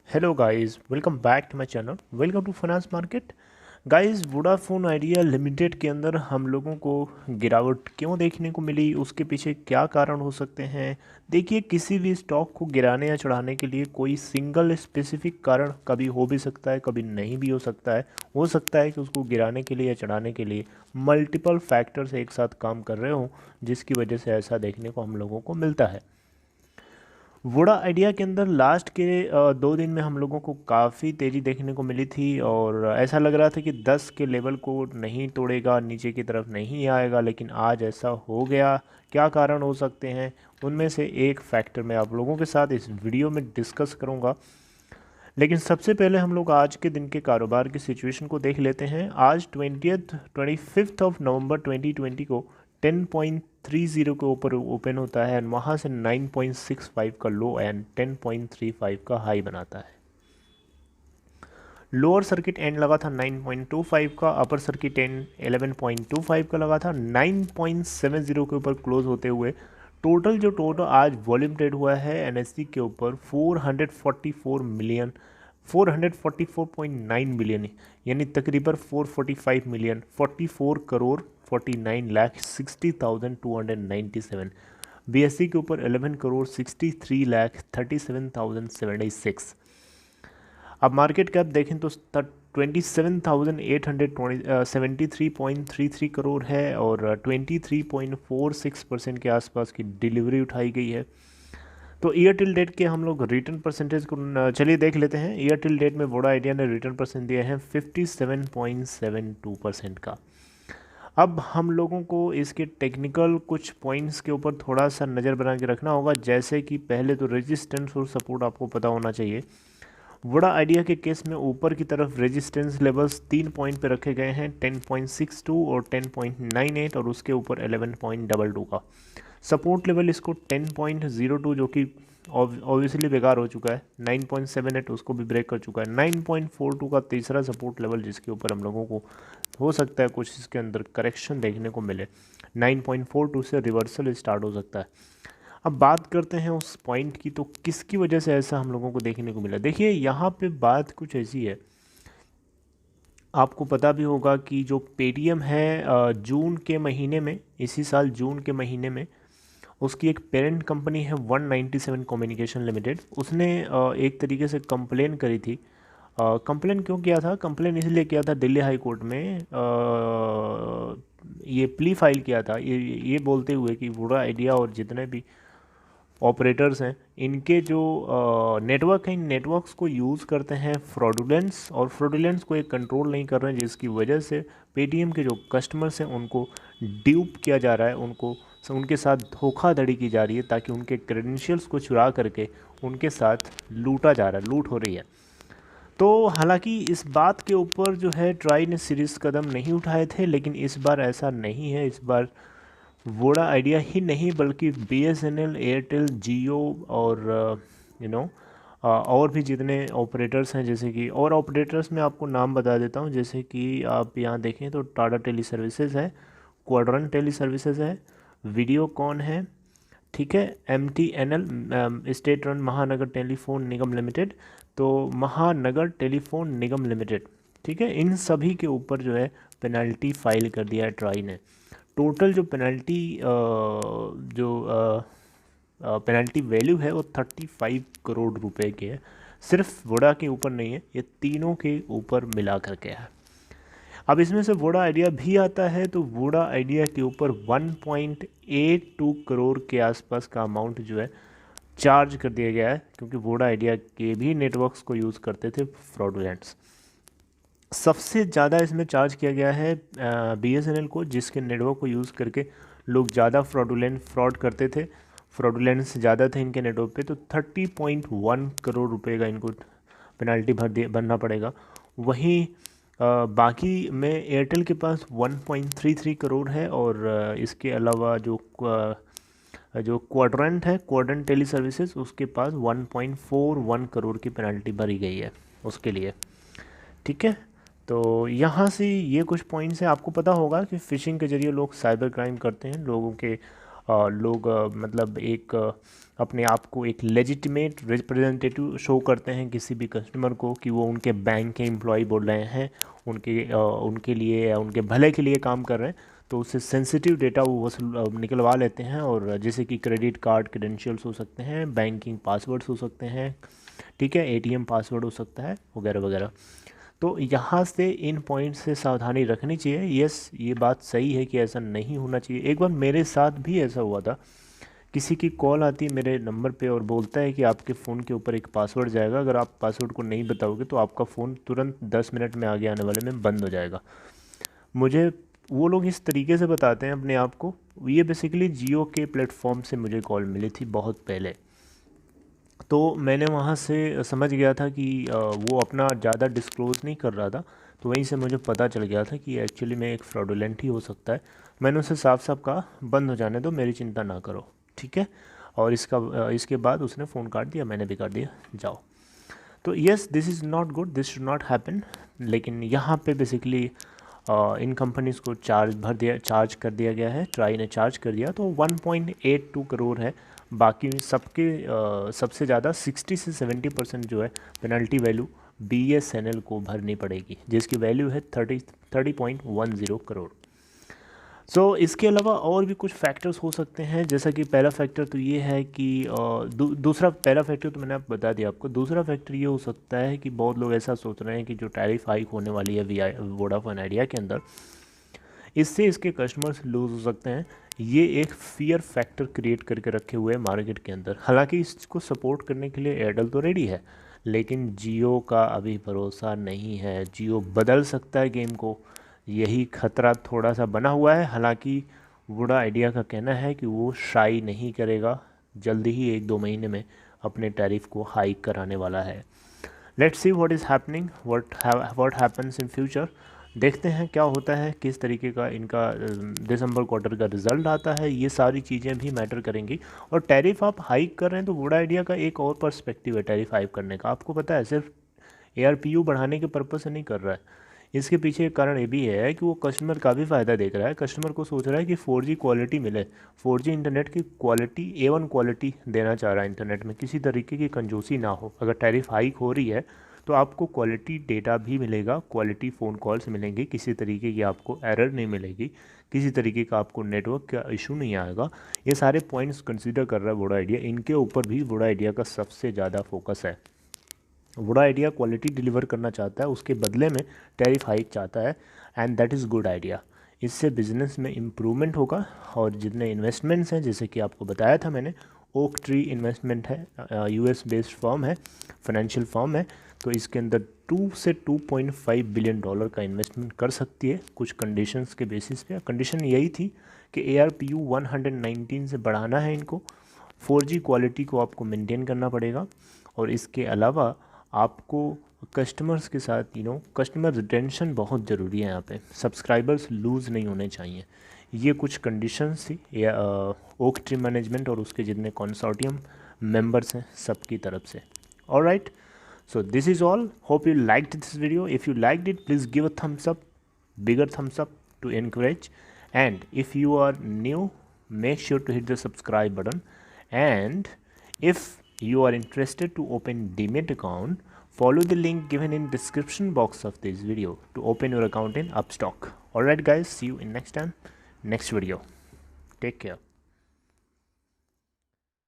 Hello guys, welcome back to my channel. Welcome to finance market. Guys, Vodafone Idea limited के अंदर हम लोगों को गिरावट क्यों देखने को मिली, उसके पीछे क्या कारण हो सकते हैं। देखिए, किसी भी स्टॉक को गिराने या चढ़ाने के लिए कोई सिंगल स्पेसिफिक कारण कभी हो भी सकता है, कभी नहीं भी हो सकता है। हो सकता है कि उसको गिराने के लिए या चढ़ाने के लिए मल्टीपल फैक्टर्स एक साथ काम कर रहे हों, जिसकी वजह से ऐसा देखने को हम लोगों को मिलता है। वोडा आइडिया के अंदर लास्ट के 2 दिन में हम लोगों को काफ़ी तेज़ी देखने को मिली थी और ऐसा लग रहा था कि 10 के लेवल को नहीं तोड़ेगा, नीचे की तरफ नहीं आएगा, लेकिन आज ऐसा हो गया। क्या कारण हो सकते हैं, उनमें से एक फैक्टर मैं आप लोगों के साथ इस वीडियो में डिस्कस करूंगा। लेकिन सबसे पहले हम लोग आज के दिन के कारोबार की सिचुएशन को देख लेते हैं। आज 25 ऑफ नवंबर 2020 को 10.30 के ऊपर ओपन होता है एंड वहाँ से 9.65 का लो एंड 10.35 का हाई बनाता है। लोअर सर्किट एंड लगा था 9.25 का, अपर सर्किट एंड 11.25 का लगा था। 9.70 के ऊपर क्लोज होते हुए टोटल आज वॉल्यूम ट्रेड हुआ है एनएससी के ऊपर 444.9 बिलियन, यानी तकरीबन 445 मिलियन, 44 करोड़ 49 लाख 60,297। बीएससी के ऊपर 11 करोड़ 63 लाख 37,076। अब मार्केट कैप देखें तो 27,873.33 करोड़ है और 23.46% के आसपास की डिलीवरी उठाई गई है। तो ईयर टिल डेट के हम लोग रिटर्न परसेंटेज को चलिए देख लेते हैं। ईयर टिल डेट में वोडा आइडिया ने रिटर्न परसेंट दिया है 57.72% का। अब हम लोगों को इसके टेक्निकल कुछ पॉइंट्स के ऊपर थोड़ा सा नज़र बना के रखना होगा, जैसे कि पहले तो रेजिस्टेंस और सपोर्ट आपको पता होना चाहिए। वोडा आइडिया के केस में ऊपर की तरफ रेजिस्टेंस लेवल्स 3 पॉइंट पे रखे गए हैं, 10.62 और 10.98, और उसके ऊपर 11.22 का सपोर्ट लेवल इसको 10.02, जो कि ऑब्वियसली बेकार हो चुका है। 9.78 उसको भी ब्रेक कर चुका है। 9.42 का तीसरा सपोर्ट लेवल, जिसके ऊपर हम लोगों को हो सकता है कुछ इसके अंदर करेक्शन देखने को मिले। 9.42 से रिवर्सल स्टार्ट हो सकता है। अब बात करते हैं उस पॉइंट की, तो किसकी वजह से ऐसा हम लोगों को देखने को मिला। देखिए, यहाँ पे बात कुछ ऐसी है, आपको पता भी होगा कि जो पेटीएम है जून के महीने में, इसी साल जून के महीने में उसकी एक पेरेंट कंपनी है 197 कम्युनिकेशन लिमिटेड, उसने एक तरीके से कंप्लेन करी थी। कंप्लेन क्यों किया था? कंप्लेन इसलिए किया था, दिल्ली हाई कोर्ट में ये प्ली फाइल किया था, ये बोलते हुए कि वोडा आइडिया और जितने भी ऑपरेटर्स हैं, इनके जो नेटवर्क हैं, इन नेटवर्क्स को यूज़ करते हैं फ्रॉडुलेंस, और फ्रॉडुलेंस को एक कंट्रोल नहीं कर रहे हैं, जिसकी वजह से पेटीएम के जो कस्टमर्स हैं उनको ड्यूप किया जा रहा है, उनके साथ धोखाधड़ी की जा रही है, ताकि उनके क्रेडेंशियल्स को चुरा करके उनके साथ लूटा जा रहा है, लूट हो रही है। तो हालांकि इस बात के ऊपर जो है ट्राई ने सीरियस कदम नहीं उठाए थे, लेकिन इस बार ऐसा नहीं है। इस बार वोडा आइडिया ही नहीं बल्कि बीएसएनएल, एयरटेल, जियो और और भी जितने ऑपरेटर्स हैं, जैसे कि और ऑपरेटर्स में आपको नाम बता देता हूँ, जैसे कि आप यहाँ देखें तो टाटा टेली सर्विसेज है, क्वाड्रन टेली सर्विसेज है, वीडियोकॉन है, ठीक है, MTNL स्टेट रन महानगर टेलीफोन निगम लिमिटेड, तो महानगर टेलीफोन निगम लिमिटेड, ठीक है, इन सभी के ऊपर जो है पेनल्टी फाइल कर दिया है ट्राई ने। टोटल जो पेनल्टी जो पेनल्टी वैल्यू है वो 35 करोड़ रुपए के है। सिर्फ वोडा के ऊपर नहीं है, ये तीनों के ऊपर मिला करके है। अब इसमें से वोडा आइडिया भी आता है, तो वोडा आइडिया के ऊपर 1.82 करोड़ के आसपास का अमाउंट जो है चार्ज कर दिया गया है, क्योंकि वोडा आइडिया के भी नेटवर्क्स को यूज़ करते थे फ्रॉडुलेंट्स। सबसे ज़्यादा इसमें चार्ज किया गया है बीएसएनएल को, जिसके नेटवर्क को यूज़ करके लोग ज़्यादा फ्रॉड करते थे, फ्रॉडुलेंट्स ज़्यादा थे इनके नेटवर्क पे, तो 30.1 करोड़ रुपए का इनको पेनल्टी भरना पड़ेगा। वहीं बाकी में एयरटेल के पास 1.33 करोड़ है, और इसके अलावा जो क्वाड्रेंट है, क्वाड्रेंट टेली सर्विसेज, उसके पास 1.41 करोड़ की पेनल्टी भरी गई है उसके लिए, ठीक है। तो यहाँ से ये कुछ पॉइंट्स हैं। आपको पता होगा कि फ़िशिंग के ज़रिए लोग साइबर क्राइम करते हैं, लोगों के लोग मतलब एक अपने आप को एक लेजिटिमेट रिप्रेजेंटेटिव शो करते हैं किसी भी कस्टमर को कि वो उनके बैंक के एम्प्लॉय बोल रहे हैं, उनके लिए या उनके भले के लिए काम कर रहे हैं, तो उससे सेंसिटिव डेटा वो वसूल निकलवा लेते हैं। और जैसे कि क्रेडिट कार्ड क्रेडेंशियल्स हो सकते हैं, बैंकिंग पासवर्ड्स हो सकते हैं, ठीक है, एटीएम पासवर्ड हो सकता है, वगैरह वगैरह। तो यहाँ से इन पॉइंट से सावधानी रखनी चाहिए। यस, ये बात सही है कि ऐसा नहीं होना चाहिए। एक बार मेरे साथ भी ऐसा हुआ था, किसी की कॉल आती है मेरे नंबर पे और बोलता है कि आपके फ़ोन के ऊपर एक पासवर्ड जाएगा, अगर आप पासवर्ड को नहीं बताओगे तो आपका फ़ोन तुरंत 10 मिनट में आगे आने वाले में बंद हो जाएगा। मुझे वो लोग इस तरीके से बताते हैं अपने आप को। ये बेसिकली जियो के प्लेटफॉर्म से मुझे कॉल मिली थी बहुत पहले, तो मैंने वहाँ से समझ गया था कि वो अपना ज़्यादा डिस्क्लोज़ नहीं कर रहा था, तो वहीं से मुझे पता चल गया था कि एक्चुअली में एक फ्रॉडुलेंट ही हो सकता है। मैंने उसे साफ साफ कहा बंद हो जाने दो, मेरी चिंता ना करो, ठीक है। और इसके बाद उसने फ़ोन काट दिया, मैंने भी काट दिया, जाओ। तो yes, this is not good, this should not happen. लेकिन यहाँ पे बेसिकली इन कंपनीज़ को चार्ज कर दिया गया है, ट्राई ने चार्ज कर दिया, तो 1.82 करोड़ है। बाकी सबके सबसे ज़्यादा 60 से 70% जो है पेनल्टी वैल्यू BSNL को भरनी पड़ेगी, जिसकी वैल्यू है 30.10 करोड़। सो इसके अलावा और भी कुछ फैक्टर्स हो सकते हैं, जैसा कि पहला फैक्टर तो ये है कि पहला फैक्टर तो मैंने आप बता दिया आपको। दूसरा फैक्टर ये हो सकता है कि बहुत लोग ऐसा सोच रहे हैं कि जो टैरिफ हाइक होने वाली है वोडाफोन आइडिया के अंदर, इससे इसके कस्टमर्स लूज हो सकते हैं। ये एक फियर फैक्टर क्रिएट करके रखे हुए हैं मार्केट के अंदर। हालांकि इसको सपोर्ट करने के लिए एयरटेल तो रेडी है, लेकिन जियो का अभी भरोसा नहीं है। जियो बदल सकता है गेम को, यही खतरा थोड़ा सा बना हुआ है। हालांकि वोडा आइडिया का कहना है कि वो शाई नहीं करेगा, जल्दी ही 1-2 महीने में अपने टैरिफ को हाइक कराने वाला है। Let's see what is happening, what happens in future. देखते हैं क्या होता है, किस तरीके का इनका दिसंबर क्वार्टर का रिजल्ट आता है, ये सारी चीज़ें भी मैटर करेंगी। और टैरिफ आप हाइक कर रहे हैं तो वोडा आइडिया का एक और पर्सपेक्टिव है टैरिफ हाइक करने का, आपको पता है, सिर्फ ARPU बढ़ाने के पर्पज़ से नहीं कर रहा है। इसके पीछे एक कारण ये भी है कि वो कस्टमर का भी फ़ायदा देख रहा है। कस्टमर को सोच रहा है कि 4G क्वालिटी मिले, 4G इंटरनेट की क्वालिटी A1 क्वालिटी देना चाह रहा है इंटरनेट में, किसी तरीके की कंजूसी ना हो। अगर टैरिफ हाइक हो रही है तो आपको क्वालिटी डेटा भी मिलेगा, क्वालिटी फ़ोन कॉल्स मिलेंगे, किसी तरीके की आपको एरर नहीं मिलेगी, किसी तरीके का आपको नेटवर्क का इशू नहीं आएगा। ये सारे पॉइंट्स कंसीडर कर रहा है वोडा आइडिया, इनके ऊपर भी वोडा आइडिया का सबसे ज़्यादा फोकस है। वोडा आइडिया क्वालिटी डिलीवर करना चाहता है, उसके बदले में टैरिफ हाइक चाहता है, and that is good idea. इससे बिजनेस में इम्प्रूवमेंट होगा। और जितने इन्वेस्टमेंट्स हैं, जैसे कि आपको बताया था मैंने, ओक ट्री इन्वेस्टमेंट है, US बेस्ड फर्म है, फाइनेंशियल फर्म है, तो इसके अंदर 2 से 2.5 बिलियन डॉलर का इन्वेस्टमेंट कर सकती है कुछ कंडीशंस के बेसिस पे। कंडीशन यही थी कि ARPU 119 से बढ़ाना है इनको, 4G क्वालिटी को आपको मेंटेन करना पड़ेगा, और इसके अलावा आपको कस्टमर्स के साथ कस्टमर रिटेंशन बहुत ज़रूरी है। यहाँ पे सब्सक्राइबर्स लूज़ नहीं होने चाहिए। ये कुछ कंडीशंस थी ओक ट्री मैनेजमेंट और उसके जितने कंसोर्टियम मेंबर्स हैं सबकी तरफ से। Alright, so this is all. Hope you liked this video. If you liked it, please give a thumbs up, bigger thumbs up to encourage. And if you are new, make sure to hit the subscribe button. And if you are interested to open Demat account, follow the link given in description box of this video to open your account in Upstock. Alright guys, see you in next video. Take care.